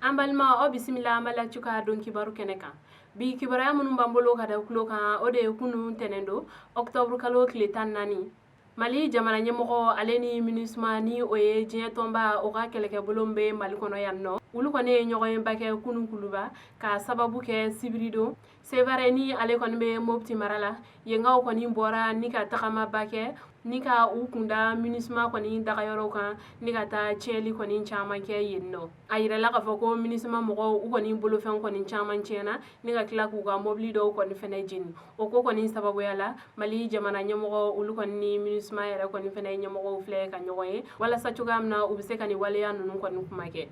Ambalma o bisimila amala chuka don kibaru keneka. Bi kibara munun bambolo kada kulo kan o de kunu tenendo Octobre kalo kile 14 Mali jamana ɲɛmɔgɔ ale ni MINUSMA ni o ye diɲɛ tɔnba o ka kɛlɛkɛbolo bɛ Mali kɔnɔ yan nɔ. Olu kɔni ye ɲɔgɔnba kɛ kunu kuluba ka sababu kɛ sibirido. Sevare ni ale kɔni bɛ Mopti mara la. Yengaw kɔni bɔra ni ka tagamaba kɛ ni ka u kunda MINUSMA kɔni dagayɔrɔ kan ni ka taa tiɲɛli kɔni caman kɛ yen nɔ. A yirala k'a fɔ ko MINUSMA mɔgɔw u kɔni bolofɛn kɔni caman tiɲɛna ni ka tila k'u ka mobili dɔw kɔni fɛnɛ jeni. O ko kɔni sababuya la Mali jamana ɲɛmɔgɔ olu kɔni ni MINUSMA yɛrɛ kɔni fɛnɛ ɲɛmɔgɔw filɛ ka ɲɔgɔn ye walasa cogoya min na u bɛ se ka ni waleya ninnu kɔni kuma kɛ.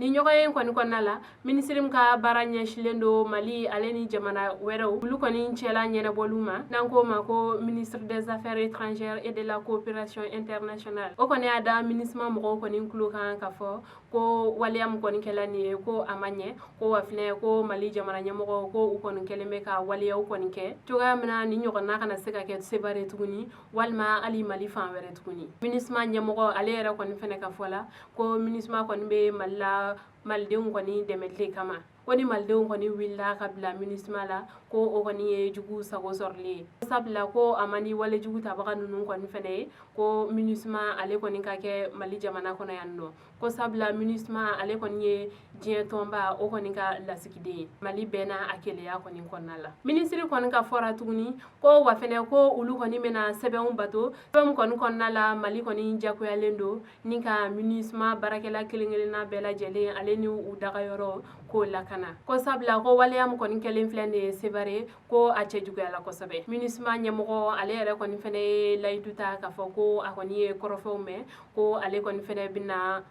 Ni ɲɔgɔnye kɔni kɔnɔna la minisiri min ka baara ɲɛsilen do Mali ale ni jamana wɛrɛw olu kɔni cɛla ɲɛnabɔlu ma n'an ko ma ko ministre des affaires étrangères et de la coopération internationale. O kɔni y'a da MINUSMA mɔgɔw kɔni kulo kan ka fɔ ko waleya min kɔni kɛla nin ye ko a ma ɲɛ ko wa filɛ ko Mali jamana ɲɛmɔgɔ ko u kɔni kɛlen bɛ ka waleyaw kɔni kɛ cogoya min na ni ɲɔgɔnna kana se ka kɛ Sevare tuguni walima hali Mali fan wɛrɛ tuguni. MINUSMA ɲɛmɔgɔ ale yɛrɛ kɔni fɛnɛ ka fɔ la ko MINUSMA kɔni bɛ Mali la malidenw kɔni dɛmɛli kama. Ko ni malidenw kɔni wulila ka bila MINUSMA la ko o kɔni ye jugu sago sɔrɔli ye. Sabula ko a man di wale jugu tabaga ninnu kɔni fɛnɛ ye ko MINUSMA ale kɔni ka kɛ Mali jamana kɔnɔ yan nɔ. Ko sabula MINUSMA ale kɔni ye diɲɛ tɔnba o kɔni ka lasigiden ye. Mali bɛɛ a keleya kɔni kɔnɔna la. Minisiri kɔni ka fɔra tuguni ko wa fɛnɛ ko olu kɔni bɛna sɛbɛnw bato. Sɛbɛn kɔni kɔnɔna la Mali kɔni jagoyalen do ni ka MINUSMA baarakɛla kelen-kelenna bɛɛ lajɛlen ale ni u dagayɔrɔ ko lakana. Ko sabula ko waleya min kɔni kɛlen filɛ nin ye Sevare ko a cɛ juguyala kosɛbɛ. MINUSMA ɲɛmɔgɔ ale yɛrɛ kɔni fɛnɛ ye layidu ta k'a fɔ ko a kɔni ye kɔrɔfɔw mɛn ko ale kɔni fɛnɛ bɛna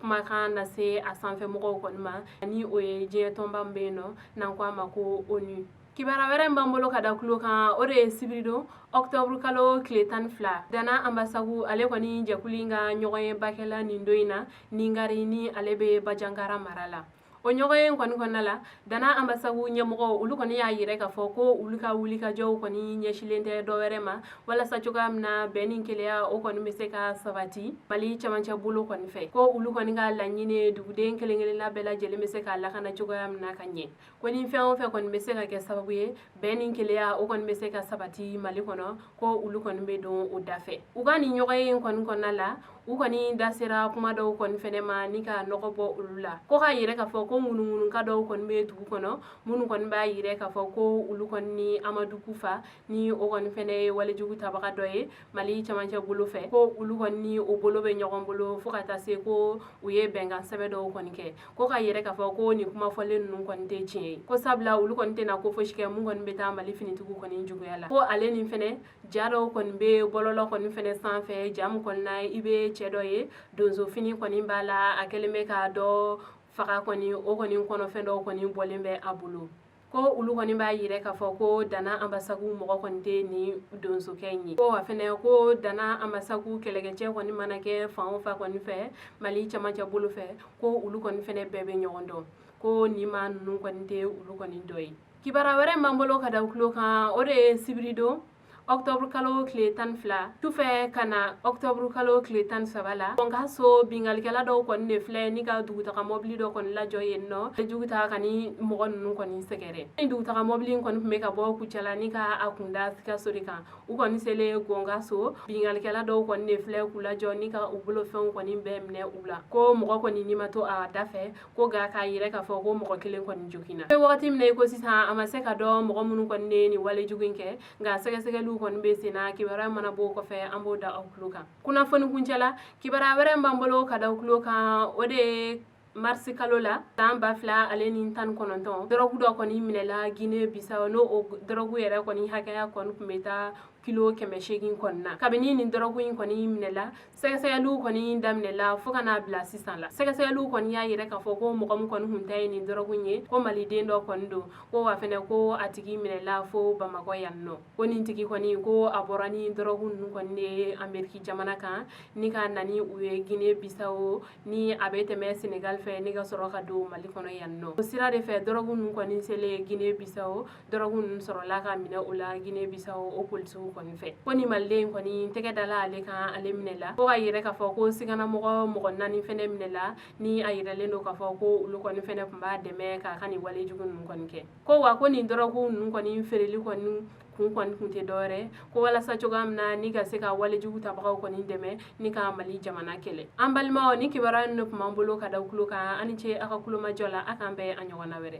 kumakan lase a sanfɛmɔgɔw kɔni ma ni o ye diɲɛ tɔnba min bɛ yen nɔ n'an ko a ma ko ONU. Kibara wɛrɛ min b'an bolo ka da kulo kan o de ye sibirido Octobre kalo tile 12 Dana Ambasagu ale kɔni jɛkulu ka ɲɔgɔnyeba kɛla nin don in na Ningari ni ale bɛ Bajankara mara la. O ɲɔgɔnye kɔni kɔnɔna la Dana Ambasagu ɲɛmɔgɔ olu kɔni y'a yira k'a fɔ ko olu ka wulikajɔw kɔni ɲɛsilen tɛ dɔwɛrɛ ma walasa cogoya min na bɛn ni keleya o kɔni bɛ se ka sabati Mali cɛmancɛ bolo kɔni fɛ ko olu kɔni ka laɲini duguden kelen-kelenna bɛɛ lajɛlen bɛ se ka lakana cogoya min na ka ɲɛ. Ko ni fɛn o fɛn kɔni bɛ se ka kɛ sababu ye bɛn ni keleya o kɔni bɛ se ka sabati Mali kɔnɔ ko olu kɔni bɛ don o da fɛ. U ka ni ɲɔgɔnye kɔni kɔnɔna la u kɔni da sera kuma dɔw kɔni fɛnɛ ma ni ka nɔgɔ bɔ olu la. Ko k'a yira k'a fɔ ko ŋunuŋunuka dɔw kɔni bɛ dugu kɔnɔ minnu kɔni b'a yira k'a fɔ ko olu kɔni ni Amadu Kufa ni o kɔni fɛnɛ ye walejugu tabaga dɔ ye Mali cɛmancɛ bolo fɛ ko olu kɔni ni o bolo bɛ ɲɔgɔn bolo fo ka taa se ko u ye bɛnkan sɛbɛn dɔw kɔni kɛ. Ko k'a yira k'a fɔ ko nin kumafɔlen ninnu kɔni tɛ tiɲɛ ye. Ko sabula olu kɔni tɛna ko fosi kɛ mun kɔni bɛ taa Mali finitigiw kɔni juguya la. Ko ale nin fɛnɛ ja dɔw kɔni bɛ bɔlɔlɔ kɔni fɛnɛ sanfɛ ja min kɔni na i bɛ cɛ dɔ ye donso fini kɔni b'a la a kɛlen bɛ ka dɔ faga kɔni o kɔni kɔnɔfɛn dɔw kɔni bɔlen bɛ a bolo. Ko olu kɔni b'a yira k'a fɔ ko Dana Ambasagu mɔgɔ kɔni tɛ ni donsokɛ in ye. Ko wa fɛnɛ ko Dana Ambasagu kɛlɛkɛcɛ kɔni mana kɛ fan o fan kɔni fɛ Mali cɛmancɛ bolo fɛ ko olu kɔni fɛnɛ bɛɛ bɛ ɲɔgɔn dɔn ko nin maa ninnu kɔni tɛ olu kɔni dɔ ye. Kibara wɛrɛ min b'an bolo ka da kulo kan o de ye sibirido Octobre kalo tile 12 tufɛ ka na Octobre kalo tile 13 la Kɔnkaso bingalikɛla dɔw kɔni de filɛ ni ka dugutaga mobili dɔ kɔni lajɔ yen nɔ juguta ka ni mɔgɔ ninnu kɔni sɛgɛrɛ. Ni dugutaga mobili kɔni tun bɛ ka bɔ Kucala ni ka a kunda Sikaso de kan u kɔni selen Kɔnkaso bingalikɛla dɔw kɔni de filɛ k'u lajɔ ni ka u bolofɛnw kɔni bɛɛ minɛ u la ko mɔgɔ kɔni ni ma to a da fɛ ko ga k'a yira k'a fɔ ko mɔgɔ kelen kɔni joginna. Wagati min na i ko sisan a ma se ka dɔn mɔgɔ minnu kɔni ne ni walejugu in kɛ nka sɛgɛsɛgɛliw kɔni bɛ sen na kibaruya mana bɔ kɔfɛ an b'o da aw tulo kan. Kunnafoni kuncɛla kibaruya wɛrɛ min b'an bolo ka da aw tulo kan o de ye Marisi kalo la san 2019 dɔrɔgu dɔ kɔni minɛla Guinée Bissau n'o o dɔrɔgu yɛrɛ kɔni hakɛya kɔni tun bɛ taa kilo 800 kɔni na. Kabini nin dɔrɔgu in kɔni minɛla sɛgɛsɛgɛliw kɔni daminɛla fo ka n'a bila sisan la. Sɛgɛsɛgɛliw kɔni y'a yira k'a fɔ ko mɔgɔ min kɔni tun ta ye nin dɔrɔgu in ye ko maliden dɔ kɔni don ko wa fɛnɛ ko a tigi minɛla fo Bamakɔ yan nɔ. Ko nin tigi kɔni ko a bɔra ni dɔrɔgu ninnu kɔni de ye Ameriki jamana kan ni ka na ni u ye Guinée Bissau ni a bɛ tɛmɛ Senegal fɛ ni ka sɔrɔ ka don Mali kɔnɔ yan nɔ. O sira de fɛ dɔrɔgu ninnu kɔni selen Guinée Bissau dɔrɔgu ninnu sɔrɔla ka minɛ o la Guinée Bissau o polisiw jugu kɔni fɛ ko ni maliden kɔni tɛgɛ dala ale kan ale minɛ la ko ka yɛrɛ k'a fɔ ko sigana mɔgɔ naani fɛnɛ minɛ la ni a yiralen don k'a fɔ ko olu kɔni fɛnɛ tun b'a dɛmɛ k'a ka nin wale jugu ninnu kɔni kɛ ko wa ko nin dɔrɔgu ninnu kɔni feereli kɔni kun tɛ dɔwɛrɛ ko walasa cogoya min na ni ka se ka walejugu tabagaw kɔni dɛmɛ ni ka Mali jamana kɛlɛ. An balimaw ni kibaruya ninnu tun b'an bolo ka da u tulo kan ani ce a ka kulomajɔ la a k'an bɛn a ɲɔgɔnna wɛrɛ.